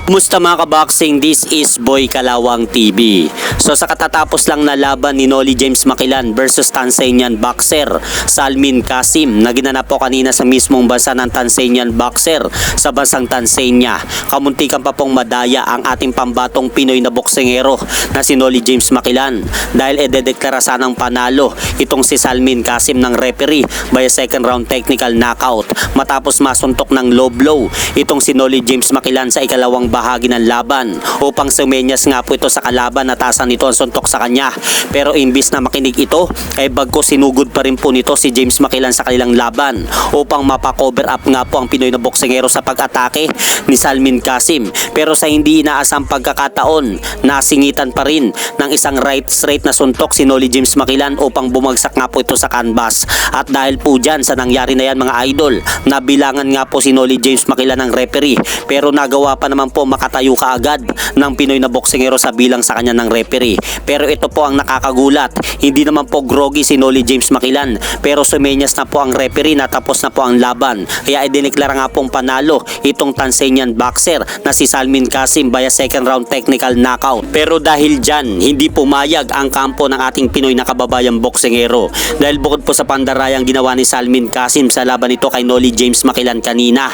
Kumusta mga kaboxing? This is Boy Kalawang TV. So sa katatapos lang na laban ni Nolly James Makilan versus Tanzanian boxer Salmin Kasim na ginanap po kanina sa mismong bansa ng Tanzanian boxer sa bansang Tanzania, kamuntikan pa pong madaya ang ating pambatong Pinoy na boksingero na si Nolly James Makilan dahil ededeklara sanang panalo itong si Salmin Kasim ng referee by a second round technical knockout matapos masuntok ng low blow itong si Nolly James Makilan sa ikalawang bahagi ng laban upang sumenyas nga po ito sa kalaban na tasan nito ang suntok sa kanya. Pero imbis na makinig ito ay bagkus sinugod pa rin po nito si James Makilan sa kanilang laban upang mapakover up nga po ang Pinoy na boksingero sa pag-atake ni Salmin Kasim. Pero sa hindi inaasang pagkakataon, nasingitan pa rin ng isang right straight na suntok si Nolly James Makilan upang bumagsak nga po ito sa canvas. At dahil po dyan sa nangyari na yan mga idol, nabilangan nga po si Nolly James Makilan ng referee, pero nagawa pa naman po makatayo kaagad ng Pinoy na boksingero sa bilang sa kanya ng referee. Pero ito po ang nakakagulat, hindi naman po groggy si Nolly James Makilan, pero sumenyas na po ang referee na tapos na po ang laban. Kaya idineklara nga pong panalo itong Tanzanian boxer na si Salmin Kasim via second round technical knockout. Pero dahil dyan, hindi pumayag ang kampo ng ating Pinoy na kababayang boksingero dahil bukod po sa pandarayang ginawa ni Salmin Kasim sa laban ito kay Nolly James Makilan kanina,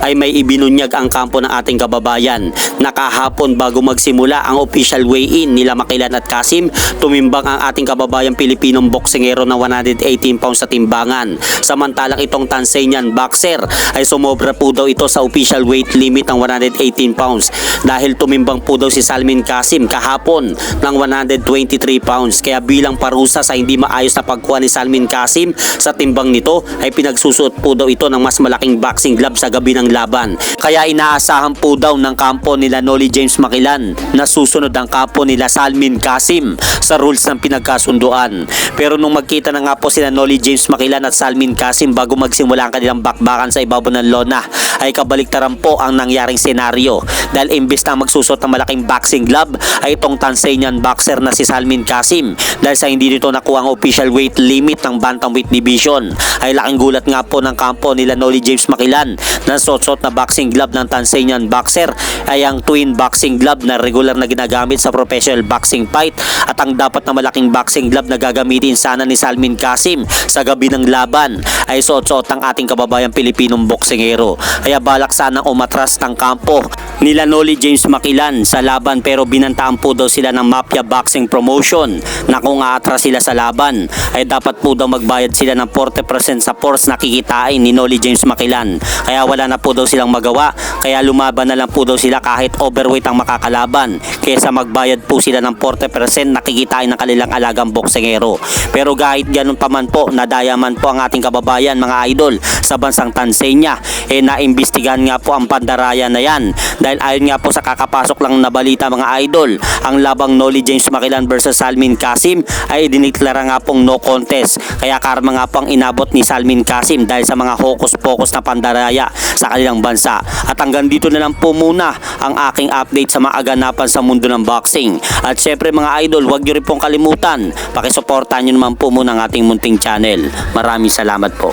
ay may ibinunyag ang kampo ng ating kababayan. Nakahapon bago magsimula ang official weigh-in nila Makilan at Kasim, tumimbang ang ating kababayang Pilipinong boksingero na 118 pounds sa timbangan. Samantalang itong Tanzanian boxer ay sumobra po daw ito sa official weight limit ng 118 pounds dahil tumimbang po daw si Salmin Kasim kahapon ng 123 pounds. Kaya bilang parusa sa hindi maayos na pagkuha ni Salmin Kasim sa timbang nito ay pinagsusuot po daw ito ng mas malaking boxing glove sa gabi ng laban. Kaya inaasahan po daw ng kampo nila Nolly James Makilan na susunod ang kampo nila Salmin Kasim sa rules ng pinagkasunduan. Pero nung magkita na nga po sila Nolly James Makilan at Salmin Kasim bago magsimula ang kanilang bakbakan sa ibabaw ng lona, ay kabaliktaran po ang nangyaring senaryo dahil imbis na magsusot ng malaking boxing glove ay itong Tanzanian boxer na si Salmin Kasim dahil sa hindi nito nakuha ang official weight limit ng bantamweight division ay laking gulat nga po ng kampo nila Nolly James Makilan na suot na boxing glove ng Tanzanian boxer ay ang twin boxing glove na regular na ginagamit sa professional boxing fight at ang dapat na malaking boxing glove na gagamitin sana ni Salmin Kasim sa gabi ng laban ay suot ng ating kababayang Pilipinong boksingero. Kaya balak sanang umatras ng kampo nila Nolly James Makilan sa laban, pero binantaan po daw sila ng Mafia Boxing Promotion na kung aatras sila sa laban ay dapat po daw magbayad sila ng 40% sa force na kikitain ni Nolly James Makilan. Kaya wala na po daw silang magawa, kaya lumaban na lang po daw sila kahit overweight ang makakalaban kaysa magbayad po sila ng 40% na kikitain ng kanilang alagang boksingero. Pero kahit ganun pa man po, nadayaman po ang ating kababayan mga idol sa bansang Tanzania, naimbestigahan nga po ang pandaraya na yan dahil ayon nga po sa kakapasok lang na balita mga idol, ang labang Nolly James Makilan versus Salmin Kasim ay diniklara nga pong no contest. Kaya karma nga po ang inabot ni Salmin Kasim dahil sa mga hokus-pokus na pandaraya sa kanilang bansa. At hanggang dito na lang po muna ang aking update sa mga aganapan sa mundo ng boxing. At syempre mga idol, huwag nyo rin pong kalimutan, pakisuportahan nyo naman po muna ang ating munting channel. Maraming salamat po.